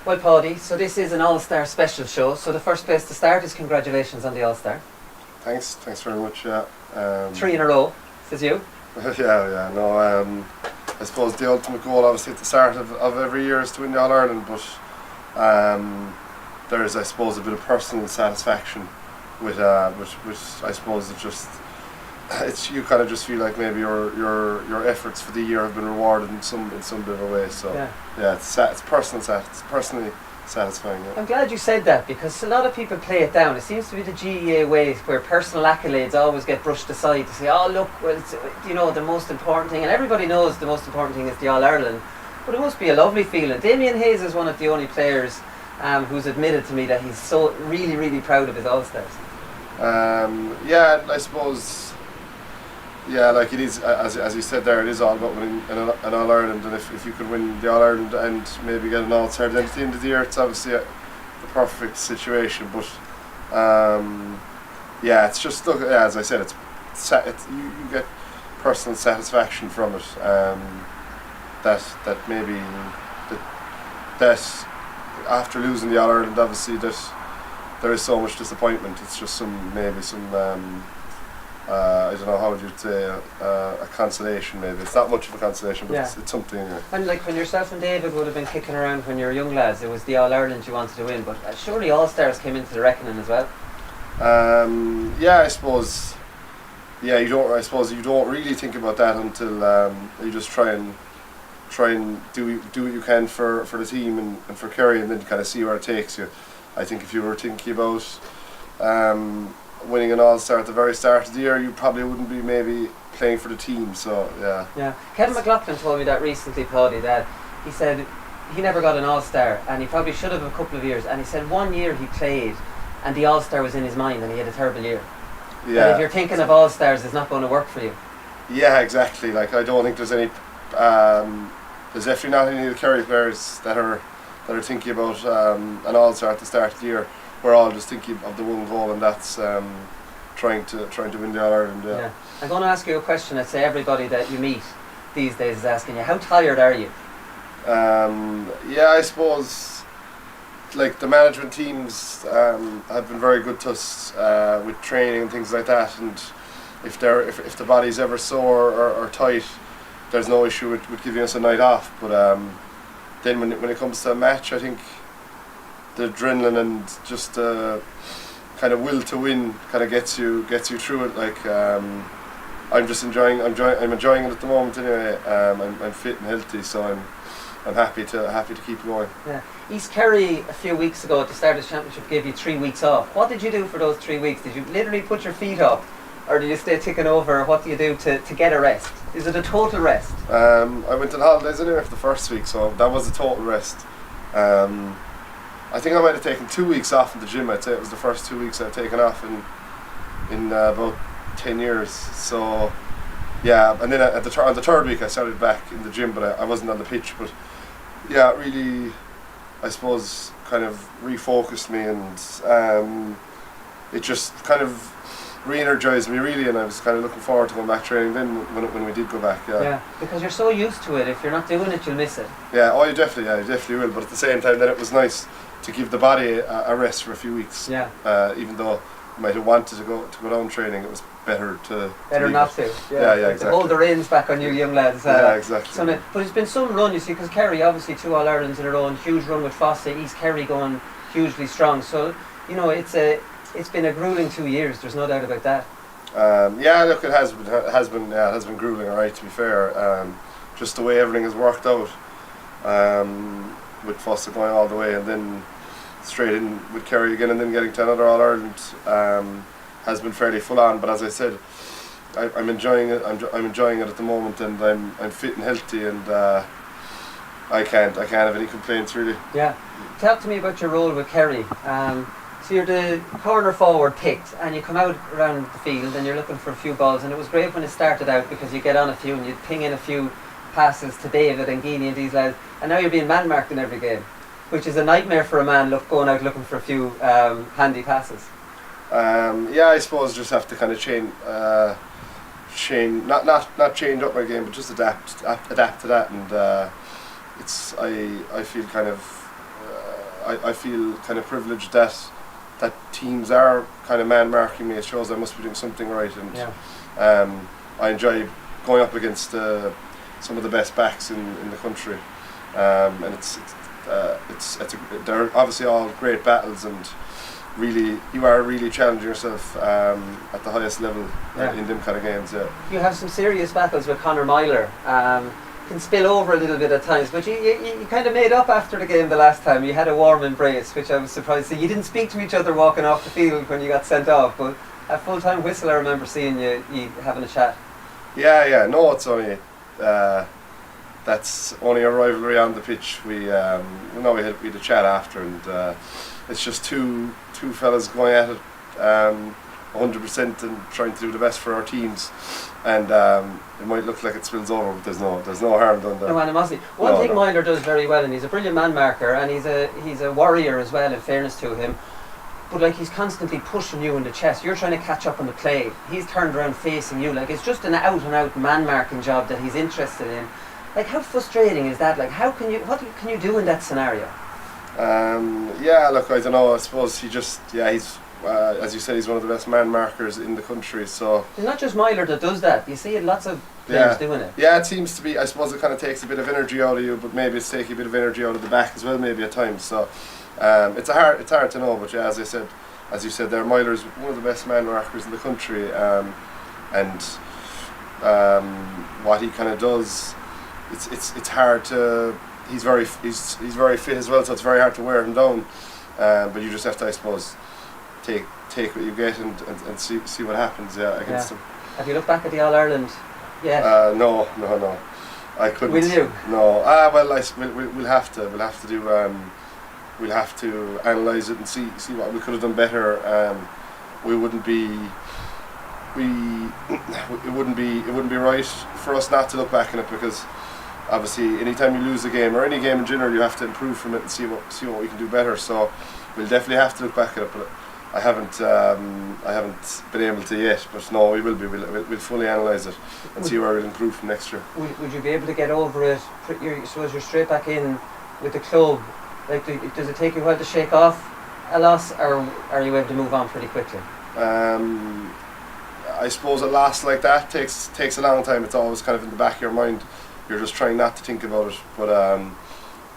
Well, Paudie, so this is an All-Star special show, so the first place to start is congratulations on the All-Star. Thanks very much, yeah. 3 in a row, says you. No, I suppose the ultimate goal obviously at the start of every year is to win the All-Ireland, but there is, I suppose, a bit of personal satisfaction which I suppose it's you kind of just feel like maybe your efforts for the year have been rewarded in some bit of a way. So yeah, it's personally satisfying. Yeah. I'm glad you said that, because a lot of people play it down. It seems to be the GAA way, where personal accolades always get brushed aside to say, oh look, well, it's, the most important thing, and everybody knows the most important thing is the All-Ireland, but it must be a lovely feeling. Damien Hayes is one of the only players who's admitted to me that he's so really proud of his All-Stars. I suppose. Yeah, like it is, as you said there, it is all about winning an All-Ireland, and if you could win the All-Ireland and maybe get an All-Star then at the end of the year, it's obviously the perfect situation. But it's just, look, as I said, you get personal satisfaction from it. That maybe that after losing the All-Ireland, obviously that there is so much disappointment. It's just some I don't know, how would you say, a consolation maybe. It's not much of a consolation, but it's something. And like when yourself and David would have been kicking around when you were young lads, it was the All-Ireland you wanted to win, but surely All-Stars came into the reckoning as well? I suppose. Yeah, you don't really think about that until you just try and do what you can for the team and for Kerry, and then kind of see where it takes you. I think if you were thinking about winning an All-Star at the very start of the year, you probably wouldn't be maybe playing for the team. So yeah. Kevin McLaughlin told me that recently, Paudie, that he said he never got an All-Star, and he probably should have a couple of years, and he said 1 year he played and the All-Star was in his mind and he had a terrible year. Yeah. And if you're thinking of All-Stars, it's not going to work for you. Yeah, exactly. Like, I don't think there's any there's definitely not any of the Kerry players that are thinking about an All-Star at the start of the year. We're all just thinking of the one goal, and that's trying to win the All-Ireland. Yeah. I'm going to ask you a question I'd say everybody that you meet these days is asking you. How tired are you? I suppose like the management teams have been very good to us with training and things like that, and if the body's ever sore or tight, there's no issue with giving us a night off. But then when it comes to a match, I think the adrenaline and just kind of will to win kind of gets you through it. Like I'm enjoying it at the moment anyway. I'm fit and healthy, so I'm happy to keep going. Yeah. East Kerry a few weeks ago at the start of the championship gave you 3 weeks off. What did you do for those 3 weeks? Did you literally put your feet up, or do you stay ticking over? Or what do you do to get a rest? Is it a total rest? I went on holidays anyway for the first week, so that was a total rest. I think I might have taken 2 weeks off in the gym. I'd say it was the first 2 weeks I've taken off in about 10 years. So yeah, and then on the third week I started back in the gym, but I wasn't on the pitch. But yeah, it really, I suppose, kind of refocused me, and it just kind of re-energized me really, and I was kind of looking forward to going back training then when we did go back. Yeah, because you're so used to it. If you're not doing it, you'll miss it. You definitely will. But at the same time, then it was nice to give the body a rest for a few weeks. Yeah. Even though you might have wanted to go down training, it was better not to. Yeah, exactly. To hold the reins back on you young lads. Yeah, exactly. But it's been some run, you see, because Kerry obviously 2 All-Irelands in a row, and huge run with Fossa, East Kerry going hugely strong. So it's been a gruelling 2 years. There's no doubt about that. Look, it has been gruelling, alright, to be fair. Just the way everything has worked out, with Fossa going all the way and then straight in with Kerry again and then getting to another All-Ireland, has been fairly full on. But as I said, I'm enjoying it. I'm enjoying it at the moment, and I'm fit and healthy, and I can't have any complaints really. Yeah. Talk to me about your role with Kerry. So you're the corner forward picked, and you come out around the field and you're looking for a few balls, and it was great when it started out because you get on a few and you ping in a few passes to David and Geaney and these lads, and now you're being man marked in every game, which is a nightmare for a man going out looking for a few handy passes. I suppose just have to kind of not change up my game, but just adapt to that, and I feel kind of I feel kind of privileged that teams are kind of man marking me. It shows I must be doing something right, and I enjoy going up against some of the best backs in the country, and they're obviously all great battles, and really you are really challenging yourself at the highest level in them kind of games. Yeah, you have some serious battles with Conor Meyler. Can spill over a little bit at times, but you kind of made up after the game the last time. You had a warm embrace, which I was surprised to see. You didn't speak to each other walking off the field when you got sent off, but at full-time whistle I remember seeing you having a chat. Yeah, no, it's only that's only a rivalry on the pitch. We had a chat after, and it's just two fellas going at it 100% and trying to do the best for our teams. And it might look like it spills over, but there's no harm done there. No animosity. One thing Meyler does very well, and he's a brilliant man marker, and he's a warrior as well, in fairness to him. But like, he's constantly pushing you in the chest. You're trying to catch up on the play. He's turned around facing you. Like, it's just an out and out man marking job that he's interested in. Like, how frustrating is that? Like, what can you do in that scenario? Look, I don't know. I suppose he's as you said, he's one of the best man markers in the country. So it's not just Meyler that does that. You see lots of players doing it. Yeah, it seems to be. I suppose it kind of takes a bit of energy out of you, but maybe it's taking a bit of energy out of the back as well, maybe at times. So it's hard to know. But yeah, as you said there, Meyler's one of the best man markers in the country, and what he kind of does, it's hard to. He's very fit as well, so it's very hard to wear him down. But you just have to, I suppose, take what you get and see what happens against them. Have you looked back at the All Ireland yet? No. I couldn't. Will you? No. We'll have to do. We'll have to analyse it and see what we could have done better. It wouldn't be right for us not to look back on it, because obviously anytime you lose a game or any game in general, you have to improve from it and see what we can do better. So we'll definitely have to look back at it, but I haven't been able to yet. But no, we will be. We'll fully analyse it and see where we'll improve from next year. Would you be able to get over it? Suppose you're straight back in with the club. Like, does it take you a while to shake off a loss, or are you able to move on pretty quickly? I suppose a loss like that takes a long time. It's always kind of in the back of your mind. You're just trying not to think about it. But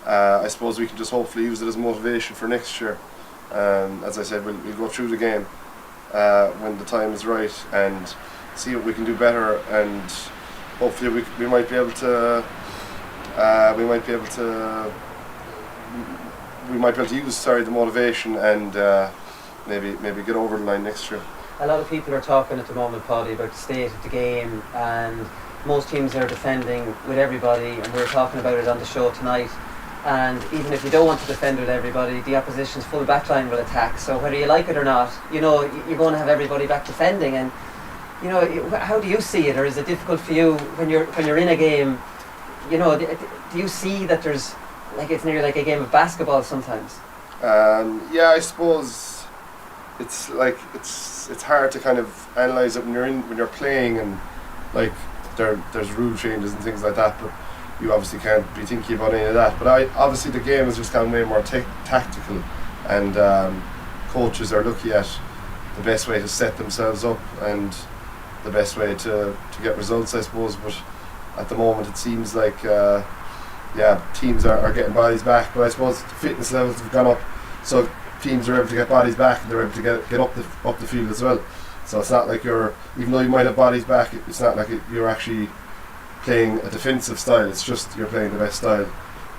I suppose we can just hopefully use it as motivation for next year. As I said, we'll go through the game when the time is right and see what we can do better, and hopefully we might be able to use the motivation and maybe get over the line next year. A lot of people are talking at the moment, Paudie, about the state of the game, and most teams are defending with everybody, and we were talking about it on the show tonight. And even if you don't want to defend with everybody, the opposition's full back line will attack. So whether you like it or not, you're going to have everybody back defending. And how do you see it, or is it difficult for you when you're in a game? Do you see that there's it's nearly like a game of basketball sometimes? I suppose it's hard to kind of analyse it when you're playing, and there's rule changes and things like that, but you obviously can't be thinking about any of that. But obviously the game has just gone way more tactical, and coaches are looking at the best way to set themselves up and the best way to get results, I suppose. But at the moment it seems like teams are getting bodies back, but I suppose the fitness levels have gone up, so teams are able to get bodies back and they're able to get up the field as well. So it's not like even though you might have bodies back, it's not like you're actually playing a defensive style. It's just you're playing the best style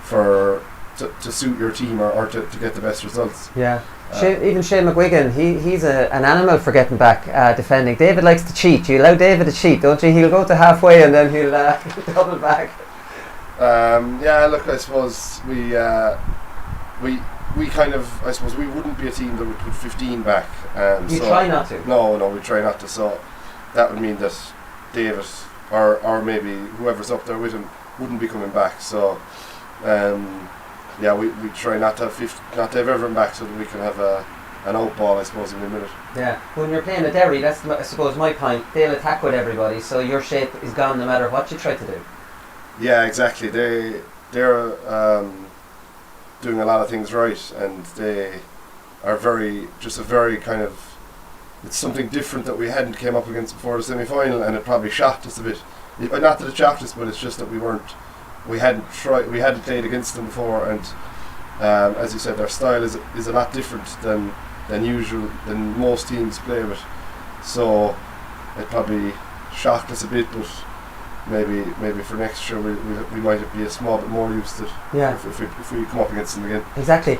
to suit your team or to get the best results. Yeah. Even Shane McGuigan, he's an animal for getting back defending. David likes to cheat. You allow David to cheat, don't you? He'll go to halfway and then he'll double back. Look, I suppose we kind of, I suppose we wouldn't be a team that would put 15 back. You try not to? No, we try not to. So that would mean that David or maybe whoever's up there with him wouldn't be coming back. So we try not to have everyone back so that we can have an out ball, I suppose, in a minute. Yeah. When you're playing a Derry, that's I suppose my point. They'll attack with everybody, so your shape is gone no matter what you try to do. Yeah, exactly. doing a lot of things right, and they are just a very kind of, it's something different that we hadn't came up against before the semi-final, and it probably shocked us a bit. Not that it shocked us, but it's just that we hadn't played against them before, and as you said, their style is a lot different than than most teams play with. So it probably shocked us a bit, but maybe for next year we might be a small bit more used to it. Yeah. If we come up against them again. Exactly.